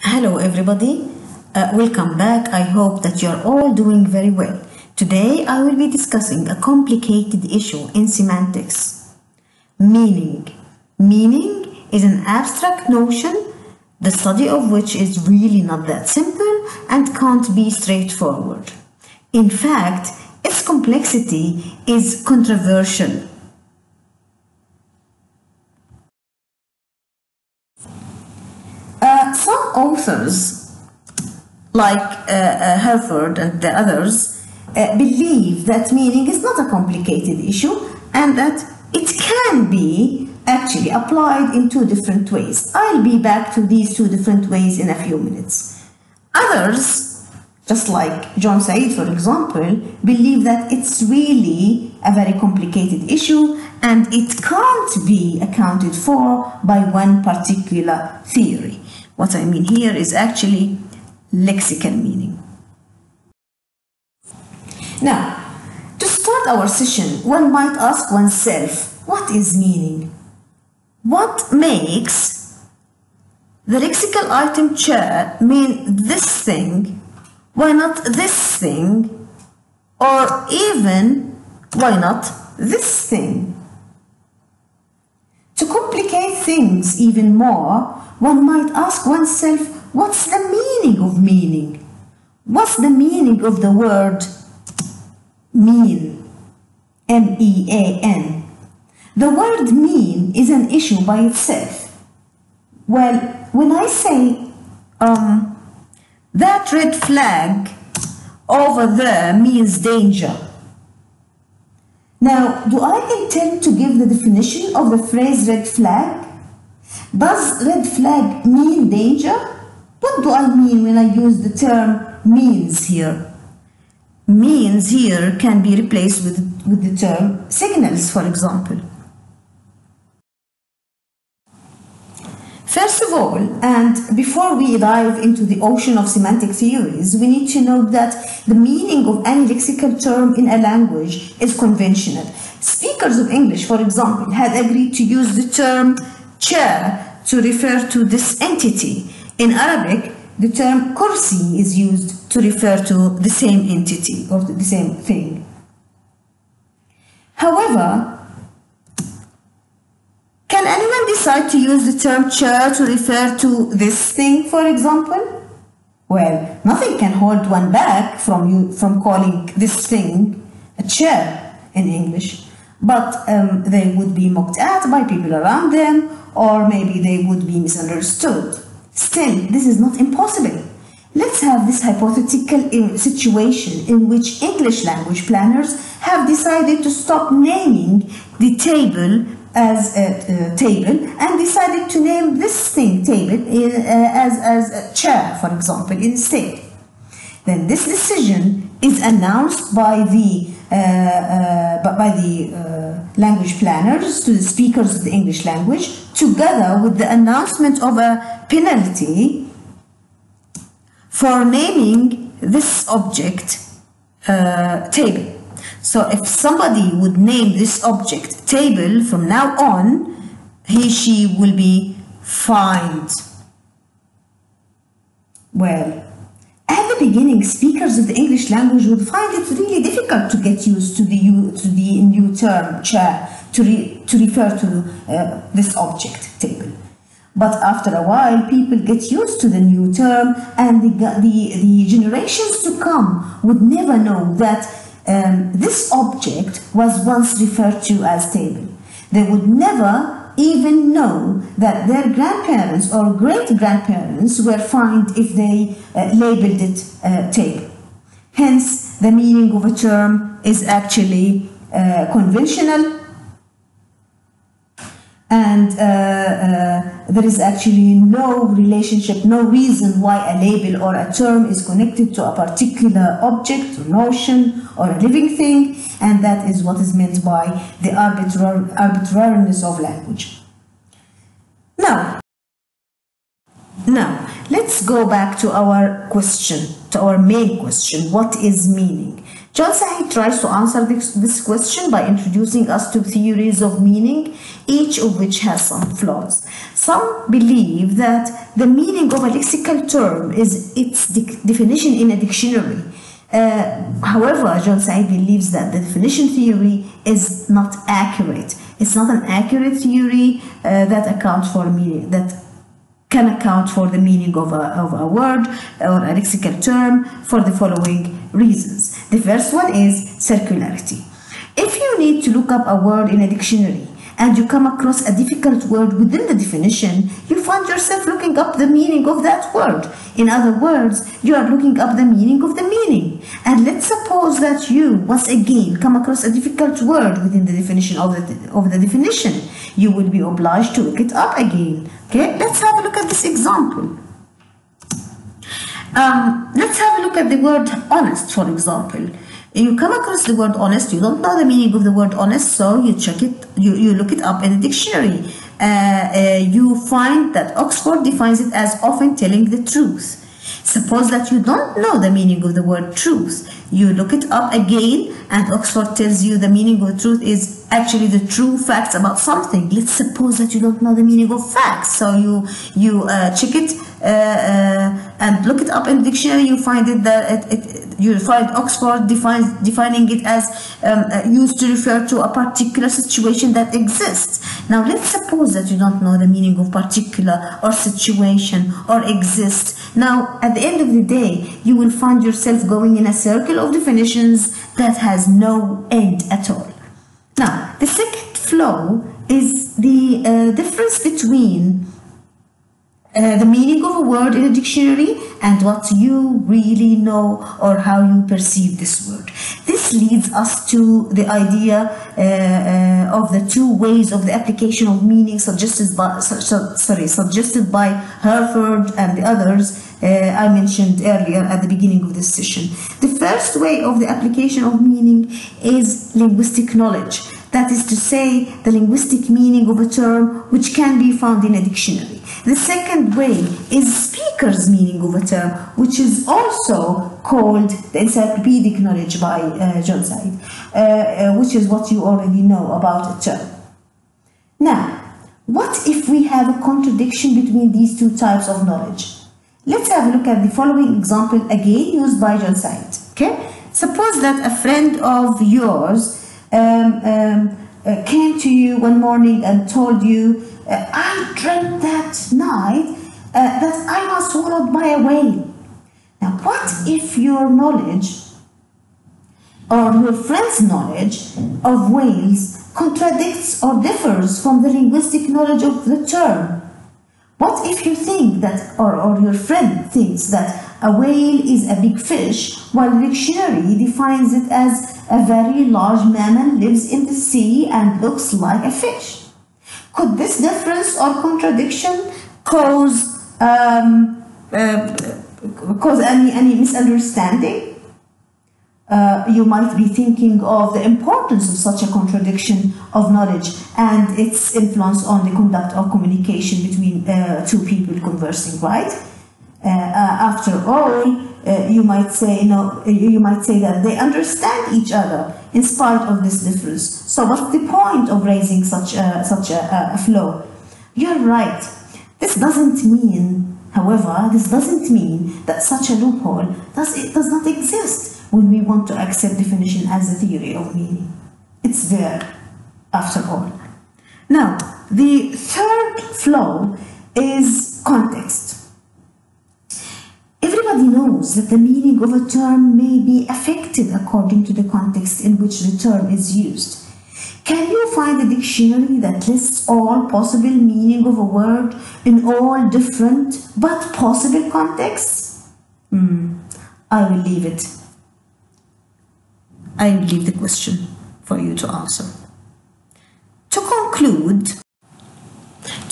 Hello everybody, welcome back. I hope that you're all doing very well. Today I will be discussing a complicated issue in semantics. Meaning. Meaning is an abstract notion, the study of which is really not that simple and can't be straightforward. In fact, its complexity is controversial. Some authors, like Herford and the others, believe that meaning is not a complicated issue and that it can be actually applied in two different ways. I'll be back to these two different ways in a few minutes. Others, just like John Said, for example, believe that it's really a very complicated issue and it can't be accounted for by one particular theory. What I mean here is actually lexical meaning. Now, to start our session, one might ask oneself, what is meaning? What makes the lexical item chair mean this thing? Why not this thing? Or even, why not this thing? To complicate things even more, one might ask oneself, what's the meaning of meaning? What's the meaning of the word mean? M-E-A-N. The word mean is an issue by itself. Well, when I say that red flag over there means danger. Now, do I intend to give the definition of the phrase red flag? Does red flag mean danger? What do I mean when I use the term means here? Means here can be replaced with the term signals, for example. First of all, and before we dive into the ocean of semantic theories, we need to know that the meaning of any lexical term in a language is conventional. Speakers of English, for example, had agreed to use the term chair to refer to this entity. In Arabic, the term kursi is used to refer to the same entity or the same thing. However, can anyone decide to use the term chair to refer to this thing, for example? Well, nothing can hold one back from calling this thing a chair in English, but they would be mocked at by people around them, or maybe they would be misunderstood. Still, this is not impossible. Let's have this hypothetical situation in which English language planners have decided to stop naming the table as a table and decided to name this thing table as a chair, for example, instead. Then this decision is announced by the language planners to the speakers of the English language, together with the announcement of a penalty for naming this object table. So if somebody would name this object table from now on, she will be fined. Well, at the beginning, speakers of the English language would find it really difficult to get used to the new term chair to refer to this object table. But after a while, people get used to the new term, and the generations to come would never know that this object was once referred to as table. They would never even know that their grandparents or great-grandparents were fined if they labeled it table. Hence, the meaning of a term is actually conventional, and there is actually no relationship, no reason why a label or a term is connected to a particular object or notion or a living thing, and that is what is meant by the arbitrariness of language. Now, let's go back to our question, to our main question, what is meaning? John Said tries to answer this question by introducing us to theories of meaning, each of which has some flaws. Some believe that the meaning of a lexical term is its definition in a dictionary. However, John Said believes that the definition theory is not accurate. It's not an accurate theory that accounts for meaning, that can account for the meaning of a word or a lexical term for the following reasons. The first one is circularity. If you need to look up a word in a dictionary and you come across a difficult word within the definition, you find yourself looking up the meaning of that word. In other words, you are looking up the meaning of the meaning. And let's suppose that you, once again, come across a difficult word within the definition of the definition. You will be obliged to look it up again. Okay, let's have a look at this example. Let's have a look at the word honest, for example. You come across the word honest, you don't know the meaning of the word honest, so you check it, you look it up in the dictionary. You find that Oxford defines it as often telling the truth. Suppose that you don't know the meaning of the word truth. You look it up again and Oxford tells you the meaning of truth is actually the true facts about something. Let's suppose that you don't know the meaning of facts. So you check it and look it up in the dictionary. You find it that you find Oxford defining it as used to refer to a particular situation that exists. Now let's suppose that you don't know the meaning of particular or situation or exist. Now at the end of the day, you will find yourself going in a circle of definitions that has no end at all. Now the second flaw is the difference between the meaning of a word in a dictionary and what you really know or how you perceive this word. This leads us to the idea of the two ways of the application of meaning suggested by Herford and the others I mentioned earlier at the beginning of this session. The first way of the application of meaning is linguistic knowledge. That is to say, the linguistic meaning of a term which can be found in a dictionary. The second way is speaker's meaning of a term, which is also called the encyclopedic knowledge by John Said, which is what you already know about a term. Now, what if we have a contradiction between these two types of knowledge? Let's have a look at the following example again used by John Said. Okay? Suppose that a friend of yours came to you one morning and told you, I dreamt that night that I was swallowed by a whale. Now, what if your knowledge or your friend's knowledge of whales contradicts or differs from the linguistic knowledge of the term? What if you think that, or your friend thinks that a whale is a big fish, while the dictionary defines it as a very large mammal lives in the sea and looks like a fish? Could this difference or contradiction cause any misunderstanding? You might be thinking of the importance of such a contradiction of knowledge and its influence on the conduct of communication between two people conversing, right? After all, you might say, that they understand each other in spite of this difference. So what's the point of raising such a flaw? You're right. This doesn't mean, however, that such a loophole does not exist when we want to accept definition as a theory of meaning. It's there, after all. Now, the third flaw is context. Everybody knows that the meaning of a term may be affected according to the context in which the term is used. Can you find a dictionary that lists all possible meaning of a word in all different but possible contexts? I will leave it. I will leave the question for you to answer. To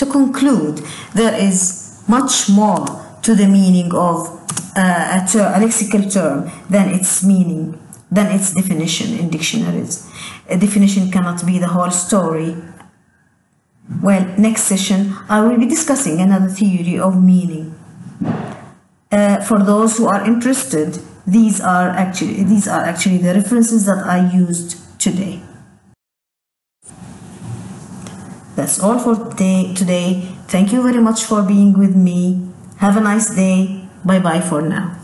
conclude, there is much more to the meaning of a lexical term than its meaning, than its definition in dictionaries. A definition cannot be the whole story. Well, next session I will be discussing another theory of meaning. For those who are interested these are actually the references that I used today. That's all for today. Thank you very much for being with me. Have a nice day. Bye bye for now.